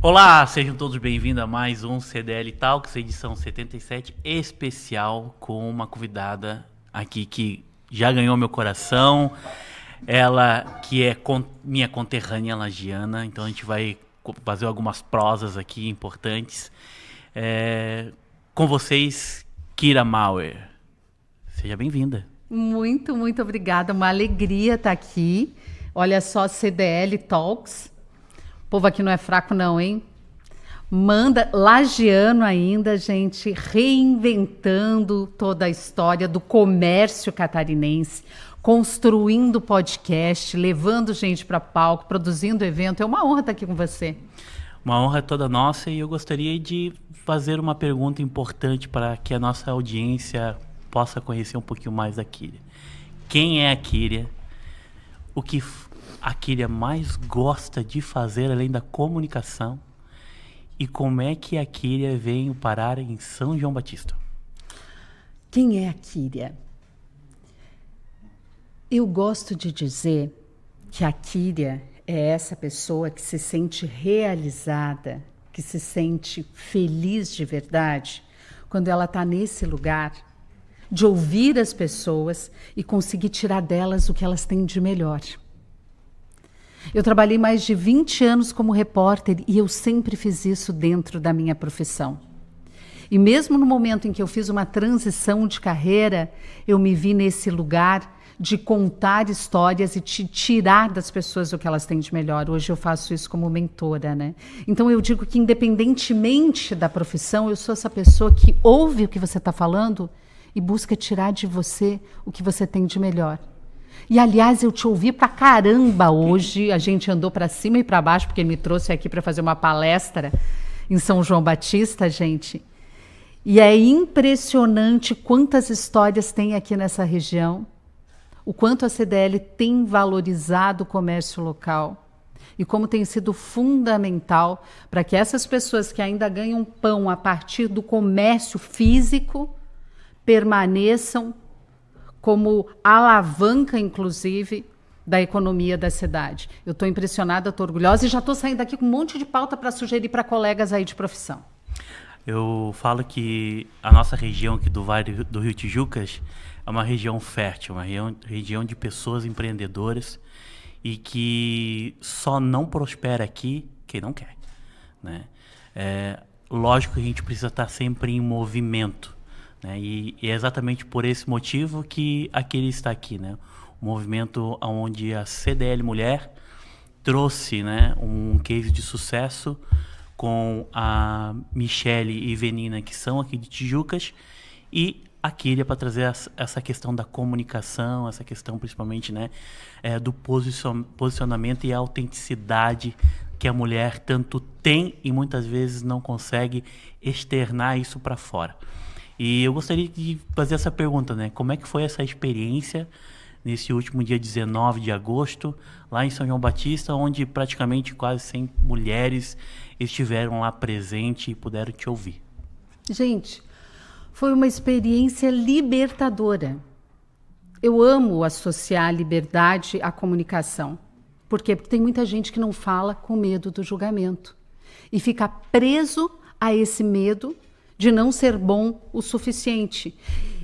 Olá, sejam todos bem-vindos a mais um CDL Talks, edição 77, especial com uma convidada aqui que já ganhou meu coração. Ela que é minha conterrânea lagiana, então a gente vai fazer algumas prosas aqui importantes. Com vocês, Kira Mauer. Seja bem-vinda. Muito, muito obrigada. Uma alegria estar aqui. Olha só, CDL Talks. O povo aqui não é fraco não, hein? Manda, lagiano ainda, gente, reinventando toda a história do comércio catarinense, construindo podcast, levando gente para palco, produzindo evento. É uma honra estar aqui com você. Uma honra toda nossa, e eu gostaria de fazer uma pergunta importante para que a nossa audiência possa conhecer um pouquinho mais da Kyria. Quem é a Kyria? O que a Kyria mais gosta de fazer além da comunicação? E como é que a Kyria veio parar em São João Batista? Quem é a Kyria? Eu gosto de dizer que a Kyria é essa pessoa que se sente realizada, que se sente feliz de verdade, quando ela está nesse lugar de ouvir as pessoas e conseguir tirar delas o que elas têm de melhor. Eu trabalhei mais de 20 anos como repórter e eu sempre fiz isso dentro da minha profissão. E mesmo no momento em que eu fiz uma transição de carreira, eu me vi nesse lugar de contar histórias e te tirar das pessoas o que elas têm de melhor. Hoje eu faço isso como mentora, né? Então eu digo que independentemente da profissão, eu sou essa pessoa que ouve o que você está falando e busca tirar de você o que você tem de melhor. E, aliás, eu te ouvi pra caramba hoje. A gente andou para cima e para baixo, porque ele me trouxe aqui para fazer uma palestra em São João Batista, gente. E é impressionante quantas histórias tem aqui nessa região, o quanto a CDL tem valorizado o comércio local e como tem sido fundamental para que essas pessoas que ainda ganham pão a partir do comércio físico permaneçam como alavanca, inclusive, da economia da cidade. Eu estou impressionada, estou orgulhosa e já estou saindo daqui com um monte de pauta para sugerir para colegas aí de profissão. Eu falo que a nossa região aqui do Vale do Rio Tijucas é uma região fértil, uma região de pessoas empreendedoras e que só não prospera aqui quem não quer, né? Lógico que a gente precisa estar sempre em movimento, né? E é exatamente por esse motivo que a Kyria está aqui, né? Um movimento onde a CDL Mulher trouxe, né, um case de sucesso com a Michele e Venina, que são aqui de Tijucas, e a Kyria para trazer essa questão da comunicação, essa questão principalmente, né, do posicionamento e a autenticidade que a mulher tanto tem e muitas vezes não consegue externar isso para fora. E eu gostaria de fazer essa pergunta, né? Como é que foi essa experiência nesse último dia 19 de agosto, lá em São João Batista, onde praticamente quase 100 mulheres estiveram lá presentes e puderam te ouvir? Gente, foi uma experiência libertadora. Eu amo associar a liberdade à comunicação. Por quê? Porque tem muita gente que não fala com medo do julgamento e fica preso a esse medo de não ser bom o suficiente.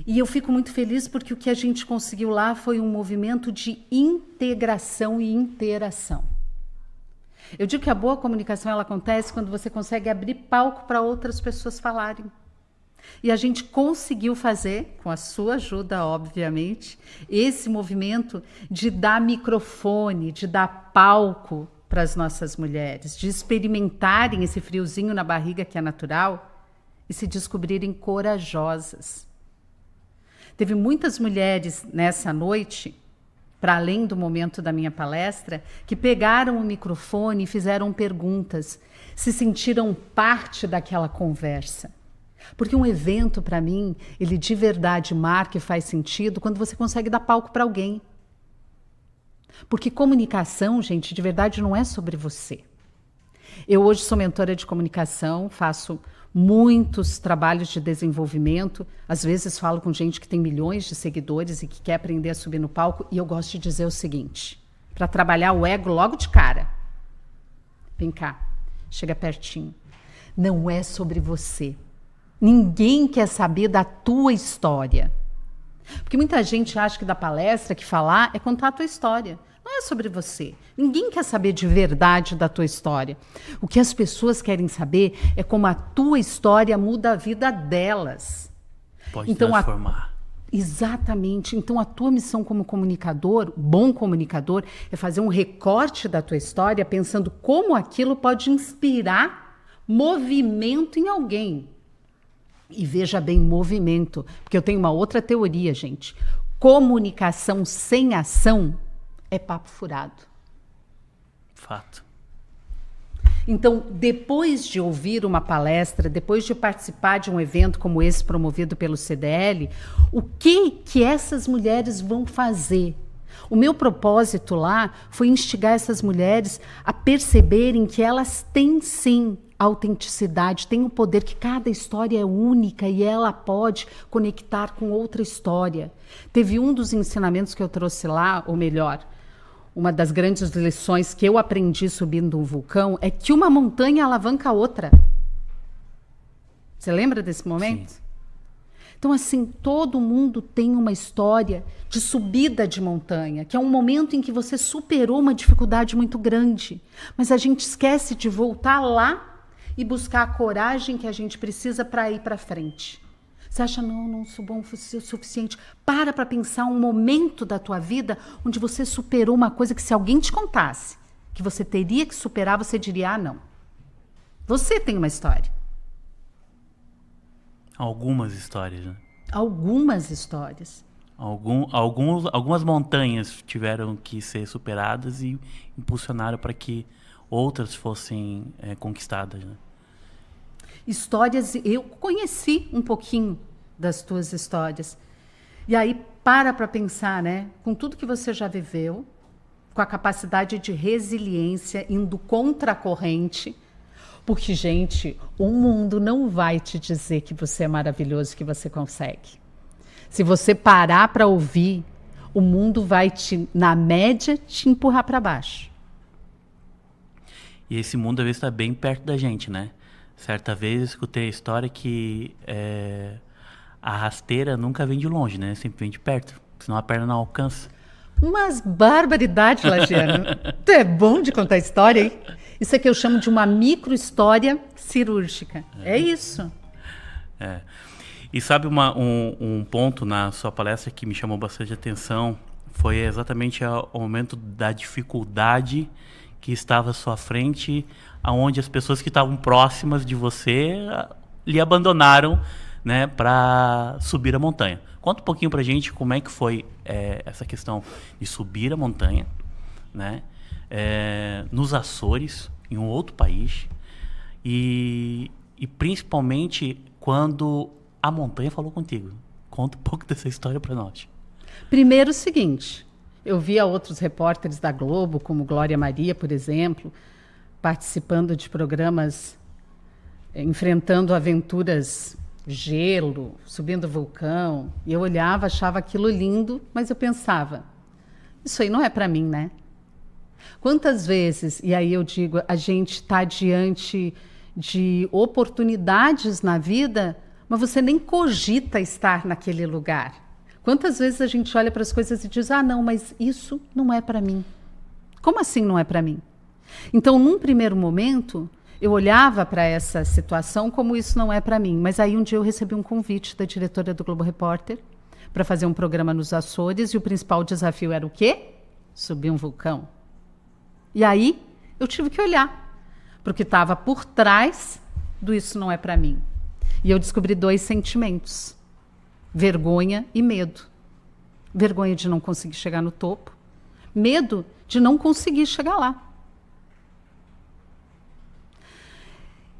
E eu fico muito feliz porque o que a gente conseguiu lá foi um movimento de integração e interação. Eu digo que a boa comunicação ela acontece quando você consegue abrir palco para outras pessoas falarem. E a gente conseguiu fazer, com a sua ajuda, obviamente, esse movimento de dar microfone, de dar palco para as nossas mulheres, de experimentarem esse friozinho na barriga que é natural e se descobrirem corajosas. Teve muitas mulheres nessa noite, para além do momento da minha palestra, que pegaram o microfone e fizeram perguntas, se sentiram parte daquela conversa. Porque um evento, para mim, ele de verdade marca e faz sentido quando você consegue dar palco para alguém. Porque comunicação, gente, de verdade não é sobre você. Eu hoje sou mentora de comunicação, faço muitos trabalhos de desenvolvimento, às vezes falo com gente que tem milhões de seguidores e que quer aprender a subir no palco, e eu gosto de dizer o seguinte, para trabalhar o ego logo de cara. Vem cá, Chega pertinho. Não é sobre você. Ninguém quer saber da tua história. Porque muita gente acha que da palestra, que falar, é contar a tua história. Não é sobre você. Ninguém quer saber de verdade da tua história. O que as pessoas querem saber é como a tua história muda a vida delas. Pode transformar. Exatamente. Então, a tua missão como comunicador, bom comunicador, é fazer um recorte da tua história, pensando como aquilo pode inspirar movimento em alguém. E veja bem, movimento. Porque eu tenho uma outra teoria, gente. Comunicação sem ação é papo furado. Fato. Então, depois de ouvir uma palestra, depois de participar de um evento como esse promovido pelo CDL, o que essas mulheres vão fazer? O meu propósito lá foi instigar essas mulheres a perceberem que elas têm sim autenticidade, têm o poder, que cada história é única e ela pode conectar com outra história. Teve um dos ensinamentos que eu trouxe lá, ou melhor, uma das grandes lições que eu aprendi subindo um vulcão é que uma montanha alavanca a outra. Você lembra desse momento? Sim. Então, assim, todo mundo tem uma história de subida de montanha, que é um momento em que você superou uma dificuldade muito grande. Mas a gente esquece de voltar lá e buscar a coragem que a gente precisa para ir para frente. Você acha, não sou bom o suficiente. Para pensar um momento da tua vida onde você superou uma coisa que, se alguém te contasse que você teria que superar, você diria, não. Você tem uma história. Algumas histórias, né? Algumas histórias. Algumas montanhas tiveram que ser superadas e impulsionaram para que outras fossem conquistadas, né? Histórias, eu conheci um pouquinho das tuas histórias. E aí, para pensar, né? Com tudo que você já viveu, com a capacidade de resiliência, indo contra a corrente, porque, gente, o mundo não vai te dizer que você é maravilhoso, que você consegue. Se você parar para ouvir, o mundo vai, na média, te empurrar para baixo. E esse mundo, às vezes, está bem perto da gente, né? Certa vez eu escutei a história que a rasteira nunca vem de longe, né? Sempre vem de perto, senão a perna não alcança. Umas barbaridades, Lagiano. Tu é bom de contar história, hein? Isso é que eu chamo de uma micro-história cirúrgica. É isso. E sabe um ponto na sua palestra que me chamou bastante atenção? Foi exatamente o momento da dificuldade que estava à sua frente, aonde as pessoas que estavam próximas de você lhe abandonaram, né, para subir a montanha. Conta um pouquinho pra gente como é que foi essa questão de subir a montanha, né, nos Açores, em um outro país, e principalmente quando a montanha falou contigo. Conta um pouco dessa história para nós. Primeiro o seguinte, eu via outros repórteres da Globo, como Glória Maria, por exemplo, participando de programas, enfrentando aventuras, gelo, subindo vulcão. E eu olhava, achava aquilo lindo, mas eu pensava, isso aí não é para mim, né? Quantas vezes, e aí eu digo, a gente está diante de oportunidades na vida, mas você nem cogita estar naquele lugar. Quantas vezes a gente olha para as coisas e diz, não, mas isso não é para mim. Como assim não é para mim? Então, num primeiro momento, eu olhava para essa situação como isso não é para mim. Mas aí um dia eu recebi um convite da diretora do Globo Repórter para fazer um programa nos Açores, e o principal desafio era o quê? Subir um vulcão. E aí eu tive que olhar para o que estava por trás do isso não é para mim. E eu descobri 2 sentimentos: vergonha e medo. Vergonha de não conseguir chegar no topo, medo de não conseguir chegar lá.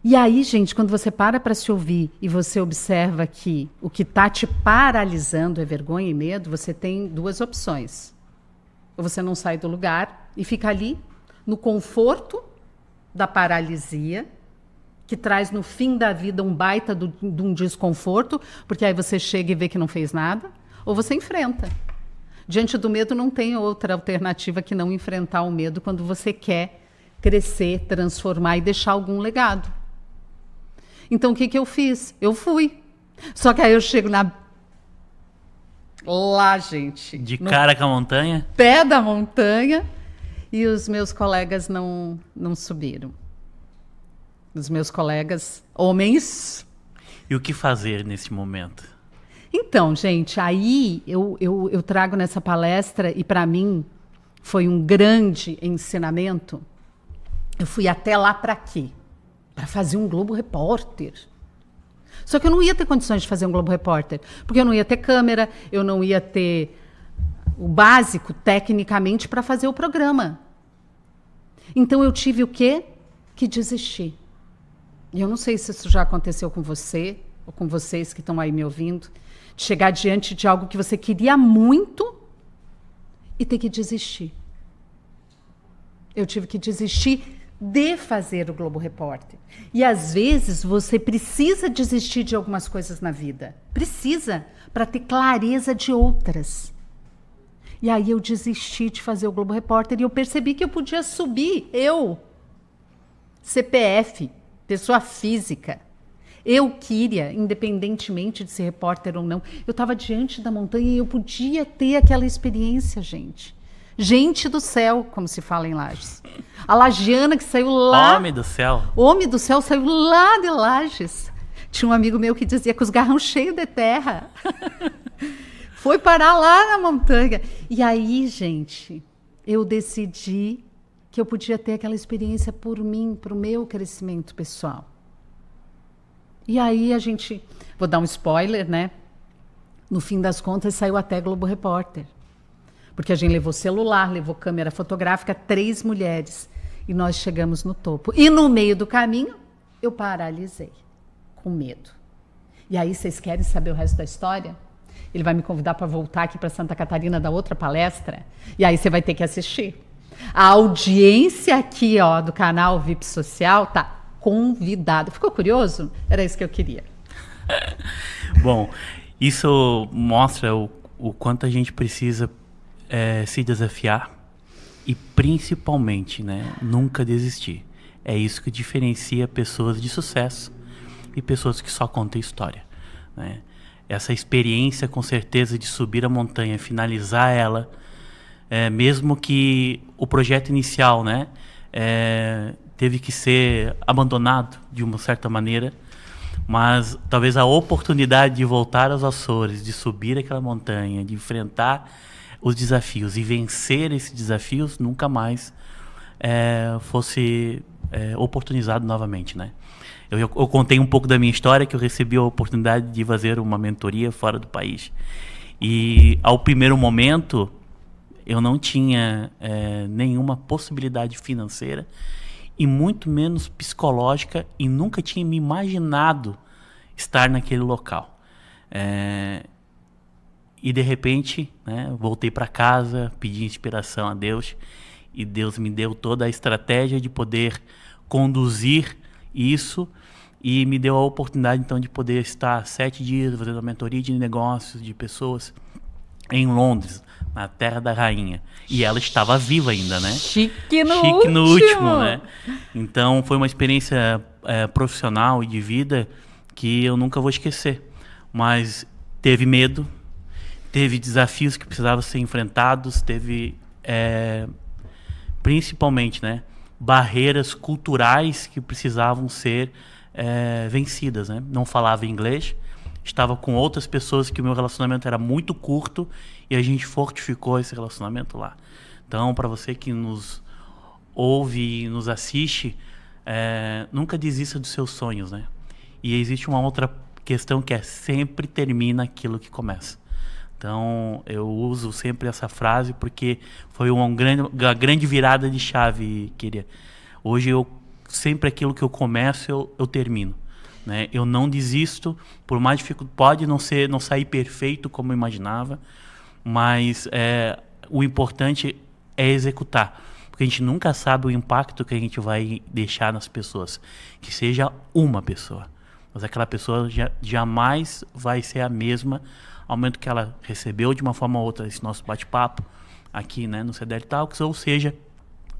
E aí, gente, quando você para se ouvir e você observa que o que está te paralisando é vergonha e medo, você tem 2 opções. Ou você não sai do lugar e fica ali no conforto da paralisia, que traz no fim da vida um baita de um desconforto, porque aí você chega e vê que não fez nada, ou você enfrenta. Diante do medo não tem outra alternativa que não enfrentar o medo quando você quer crescer, transformar e deixar algum legado. Então, o que eu fiz? Eu fui. Só que aí eu chego lá, gente. De cara com a montanha? Pé da montanha, e os meus colegas não subiram. Os meus colegas homens. E o que fazer nesse momento? Então, gente, aí eu trago nessa palestra, e para mim foi um grande ensinamento. Eu fui até lá para quê? Para fazer um Globo Repórter. Só que eu não ia ter condições de fazer um Globo Repórter, porque eu não ia ter câmera, eu não ia ter o básico, tecnicamente, para fazer o programa. Então eu tive o quê? Que desistir. E eu não sei se isso já aconteceu com você, ou com vocês que estão aí me ouvindo, de chegar diante de algo que você queria muito e ter que desistir. Eu tive que desistir de fazer o Globo Repórter. E às vezes você precisa desistir de algumas coisas na vida. Precisa, para ter clareza de outras. E aí eu desisti de fazer o Globo Repórter e eu percebi que eu podia subir, CPF, pessoa física. Eu queria, independentemente de ser repórter ou não, eu estava diante da montanha e eu podia ter aquela experiência, gente. Gente do céu, como se fala em Lages. A lagiana que saiu lá... Homem do céu. Homem do céu saiu lá de Lages. Tinha um amigo meu que dizia que os garrão cheios de terra. Foi parar lá na montanha. E aí, gente, eu decidi que eu podia ter aquela experiência por mim, para o meu crescimento pessoal. E aí a gente... Vou dar um spoiler, né? No fim das contas, saiu até Globo Repórter. Porque a gente levou celular, levou câmera fotográfica, 3 mulheres. E nós chegamos no topo. E no meio do caminho, eu paralisei, com medo. E aí, vocês querem saber o resto da história? Ele vai me convidar para voltar aqui para Santa Catarina da outra palestra. E aí você vai ter que assistir. A audiência aqui, ó, do canal VIP Social tá convidada. Ficou curioso? Era isso que eu queria. Bom, isso mostra o quanto a gente precisa se desafiar e principalmente, né, nunca desistir. É isso que diferencia pessoas de sucesso e pessoas que só contam história, né? Essa experiência, com certeza, de subir a montanha, finalizar ela, mesmo que o projeto inicial, né, teve que ser abandonado de uma certa maneira, mas talvez a oportunidade de voltar aos Açores, de subir aquela montanha, de enfrentar os desafios e vencer esses desafios, nunca mais fosse oportunizado novamente, né? Eu contei um pouco da minha história, que eu recebi a oportunidade de fazer uma mentoria fora do país. E ao primeiro momento, eu não tinha nenhuma possibilidade financeira e muito menos psicológica, e nunca tinha me imaginado estar naquele local. E de repente, né, voltei para casa, pedi inspiração a Deus, e Deus me deu toda a estratégia de poder conduzir isso, e me deu a oportunidade então de poder estar 7 dias fazendo a mentoria de negócios de pessoas em Londres, na Terra da Rainha. E ela estava viva ainda, né? Chique no último, né? Então foi uma experiência profissional e de vida que eu nunca vou esquecer. Mas teve medo, teve desafios que precisavam ser enfrentados, teve principalmente, né, barreiras culturais que precisavam ser vencidas, né? Não falava inglês, estava com outras pessoas que o meu relacionamento era muito curto e a gente fortificou esse relacionamento lá. Então, para você que nos ouve e nos assiste, nunca desista dos seus sonhos, né? E existe uma outra questão que sempre termina aquilo que começa. Então, eu uso sempre essa frase porque foi uma grande virada de chave, queria. Hoje, sempre aquilo que eu começo, eu termino, né? Eu não desisto, por mais difícil, pode não sair perfeito como eu imaginava, mas o importante é executar, porque a gente nunca sabe o impacto que a gente vai deixar nas pessoas, que seja uma pessoa, mas aquela pessoa jamais vai ser a mesma ao momento que ela recebeu de uma forma ou outra esse nosso bate-papo aqui, né, no CDL Talks, ou seja,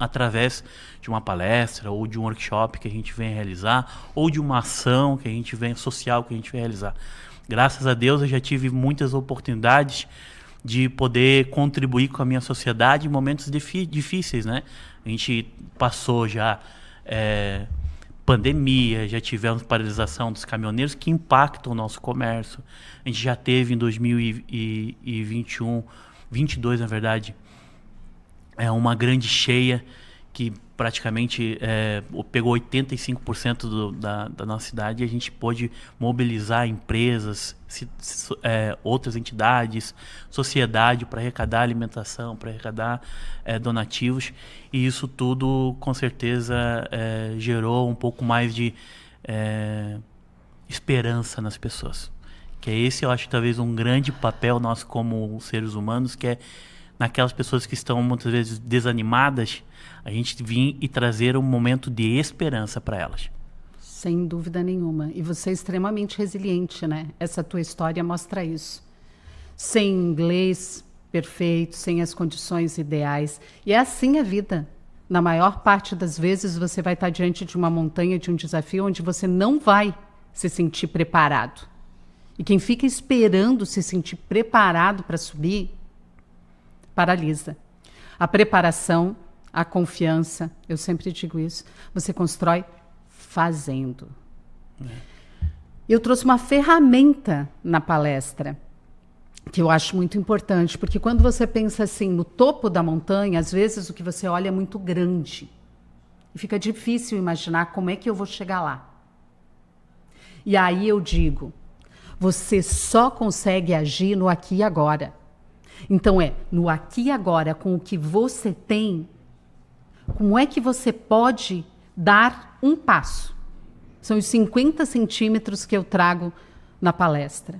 através de uma palestra ou de um workshop que a gente vem realizar ou de uma ação que a gente vem social que a gente vem realizar. Graças a Deus eu já tive muitas oportunidades de poder contribuir com a minha sociedade em momentos difíceis, né? A gente passou já pandemia, já tivemos paralisação dos caminhoneiros que impactam o nosso comércio. A gente já teve em 2021, 22 na verdade, uma grande cheia que praticamente pegou 85% da nossa cidade, e a gente pôde mobilizar empresas, outras entidades, sociedade para arrecadar alimentação, para arrecadar donativos, e isso tudo com certeza gerou um pouco mais de esperança nas pessoas. Que é esse, eu acho, talvez um grande papel nosso como seres humanos, que é naquelas pessoas que estão muitas vezes desanimadas, a gente vir e trazer um momento de esperança para elas. Sem dúvida nenhuma. E você é extremamente resiliente, né? Essa tua história mostra isso. Sem inglês perfeito, sem as condições ideais. E é assim a vida. Na maior parte das vezes você vai estar diante de uma montanha, de um desafio onde você não vai se sentir preparado. E quem fica esperando se sentir preparado para subir, paralisa. A preparação, a confiança, eu sempre digo isso, você constrói fazendo. Eu trouxe uma ferramenta na palestra que eu acho muito importante, porque quando você pensa assim no topo da montanha, às vezes o que você olha é muito grande e fica difícil imaginar como é que eu vou chegar lá. E aí eu digo, você só consegue agir no aqui e agora. Então no aqui e agora, com o que você tem, como é que você pode dar um passo? São os 50 centímetros que eu trago na palestra.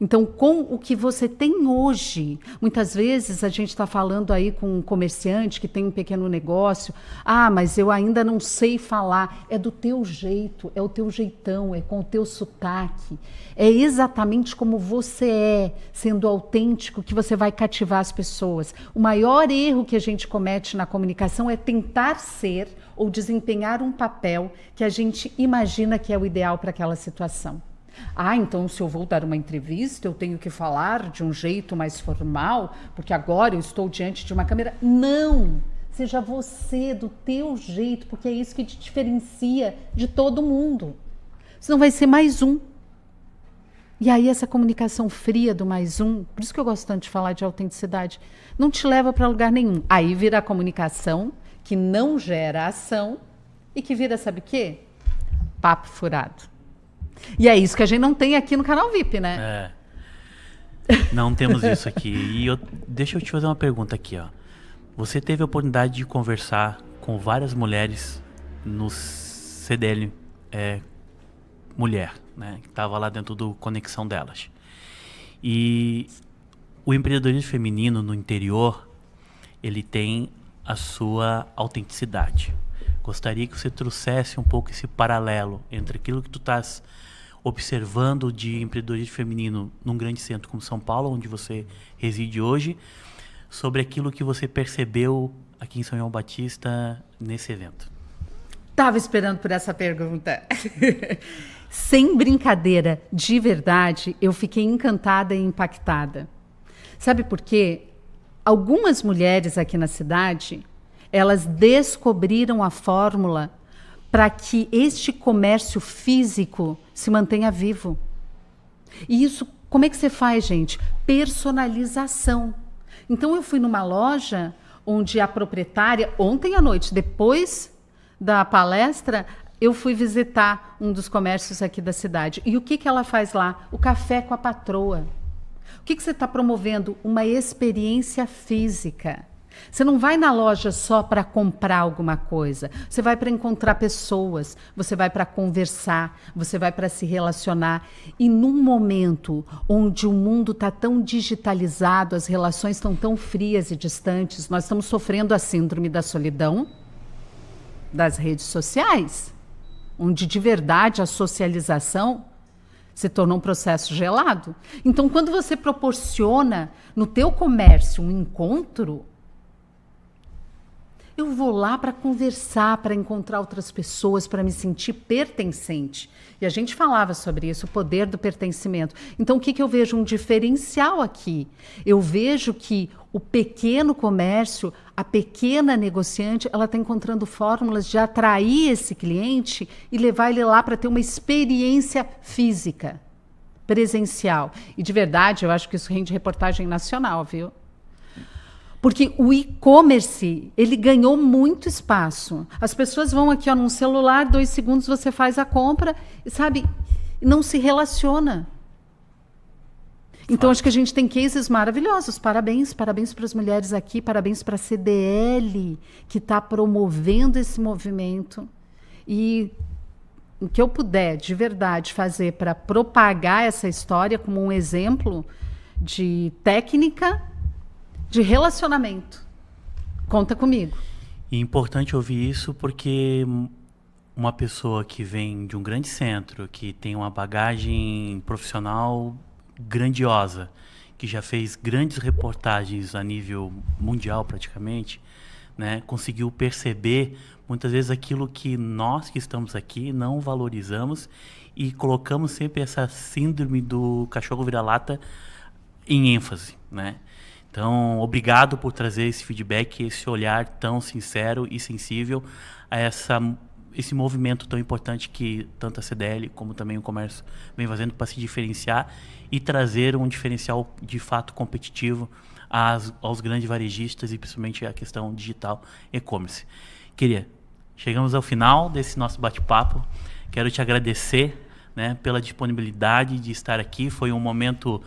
Então, com o que você tem hoje, muitas vezes a gente está falando aí com um comerciante que tem um pequeno negócio, mas eu ainda não sei falar. É do teu jeito, é o teu jeitão, é com o teu sotaque. É exatamente como você é, sendo autêntico, que você vai cativar as pessoas. O maior erro que a gente comete na comunicação é tentar ser ou desempenhar um papel que a gente imagina que é o ideal para aquela situação. Então se eu vou dar uma entrevista, eu tenho que falar de um jeito mais formal, porque agora eu estou diante de uma câmera. Não! Seja você do teu jeito, porque é isso que te diferencia de todo mundo. Senão vai ser mais um. E aí essa comunicação fria do mais um, por isso que eu gosto tanto de falar de autenticidade, não te leva para lugar nenhum. Aí vira a comunicação que não gera ação e que vira, sabe o quê? Papo furado. E é isso que a gente não tem aqui no canal VIP, né? Não temos isso aqui. E deixa eu te fazer uma pergunta aqui, ó. Você teve a oportunidade de conversar com várias mulheres no CDL Mulher, né? Que estava lá dentro do Conexão Delas. E o empreendedorismo feminino no interior, ele tem a sua autenticidade. Gostaria que você trouxesse um pouco esse paralelo entre aquilo que tu estás observando de empreendedorismo feminino num grande centro como São Paulo, onde você reside hoje, sobre aquilo que você percebeu aqui em São João Batista nesse evento. Estava esperando por essa pergunta. Sem brincadeira, de verdade, eu fiquei encantada e impactada. Sabe por quê? Algumas mulheres aqui na cidade, elas descobriram a fórmula para que este comércio físico se mantenha vivo. E isso, como é que você faz, gente? Personalização. Então, eu fui numa loja onde a proprietária, ontem à noite, depois da palestra, eu fui visitar um dos comércios aqui da cidade. E o que ela faz lá? O café com a patroa. O que você está promovendo? Uma experiência física. Você não vai na loja só para comprar alguma coisa. Você vai para encontrar pessoas, você vai para conversar, você vai para se relacionar. E num momento onde o mundo está tão digitalizado, as relações estão tão frias e distantes, nós estamos sofrendo a síndrome da solidão das redes sociais, onde de verdade a socialização se tornou um processo gelado. Então, quando você proporciona no teu comércio um encontro, Eu vou lá para conversar, para encontrar outras pessoas, para me sentir pertencente. E a gente falava sobre isso, o poder do pertencimento. Então, o que eu vejo? Um diferencial aqui. Eu vejo que o pequeno comércio, a pequena negociante, ela está encontrando fórmulas de atrair esse cliente e levar ele lá para ter uma experiência física, presencial. E, de verdade, eu acho que isso rende reportagem nacional, viu? Porque o e-commerce, ele ganhou muito espaço. As pessoas vão aqui, ó, num celular, 2 segundos você faz a compra, e, sabe, não se relaciona. Então, acho que a gente tem cases maravilhosos. Parabéns para as mulheres aqui, parabéns para a CDL, que está promovendo esse movimento. E o que eu puder, de verdade, fazer para propagar essa história como um exemplo de técnica, de relacionamento. Conta comigo. E é importante ouvir isso porque uma pessoa que vem de um grande centro, que tem uma bagagem profissional grandiosa, que já fez grandes reportagens a nível mundial praticamente, né, conseguiu perceber muitas vezes aquilo que nós que estamos aqui não valorizamos e colocamos sempre essa síndrome do cachorro vira-lata em ênfase, né? Então, obrigado por trazer esse feedback, esse olhar tão sincero e sensível a esse movimento tão importante que tanto a CDL como também o comércio vem fazendo para se diferenciar e trazer um diferencial de fato competitivo aos grandes varejistas e principalmente a questão digital e-commerce. Chegamos ao final desse nosso bate-papo. Quero te agradecer, né, pela disponibilidade de estar aqui. Foi um momento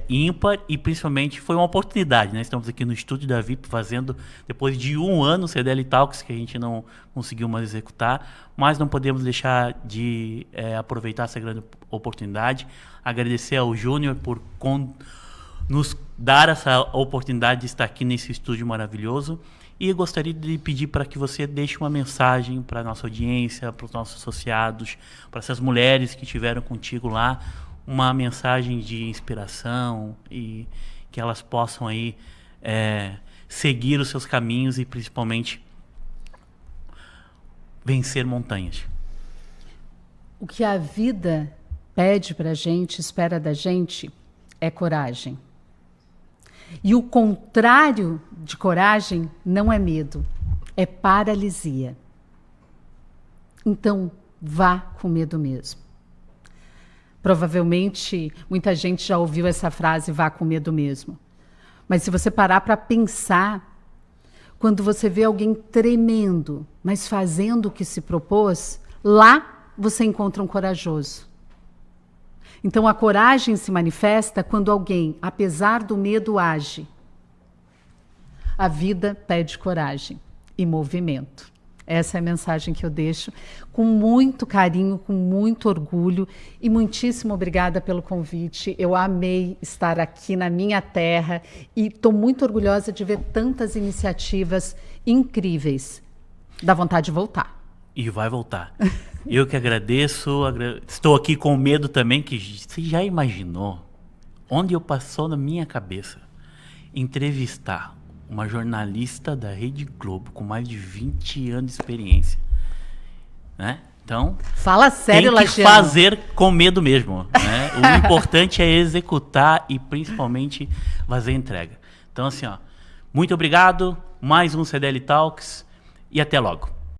ímpar e principalmente foi uma oportunidade, né? Estamos aqui no estúdio da VIP fazendo, depois de 1 ano, CDL Talks, que a gente não conseguiu mais executar, mas não podemos deixar de aproveitar essa grande oportunidade. Agradecer ao Júnior por nos dar essa oportunidade de estar aqui nesse estúdio maravilhoso. E eu gostaria de pedir para que você deixe uma mensagem para a nossa audiência, para os nossos associados, para essas mulheres que estiveram contigo lá, uma mensagem de inspiração e que elas possam aí seguir os seus caminhos e principalmente vencer montanhas. O que a vida pede para a gente, espera da gente, é coragem. E o contrário de coragem não é medo, é paralisia. Então, vá com medo mesmo. Provavelmente, muita gente já ouviu essa frase, vá com medo mesmo. Mas se você parar para pensar, quando você vê alguém tremendo, mas fazendo o que se propôs, lá você encontra um corajoso. Então, a coragem se manifesta quando alguém, apesar do medo, age. A vida pede coragem e movimento. Essa é a mensagem que eu deixo com muito carinho, com muito orgulho e muitíssimo obrigada pelo convite. Eu amei estar aqui na minha terra e estou muito orgulhosa de ver tantas iniciativas incríveis. Dá vontade de voltar. E vai voltar. Eu que agradeço. Estou aqui com medo também, que você já imaginou onde eu passou na minha cabeça entrevistar uma jornalista da Rede Globo com mais de 20 anos de experiência, né? Então, fala sério, tem que fazer com medo mesmo, né? O importante é executar e principalmente fazer entrega. Então, assim, ó, muito obrigado, mais um CDL Talks e até logo.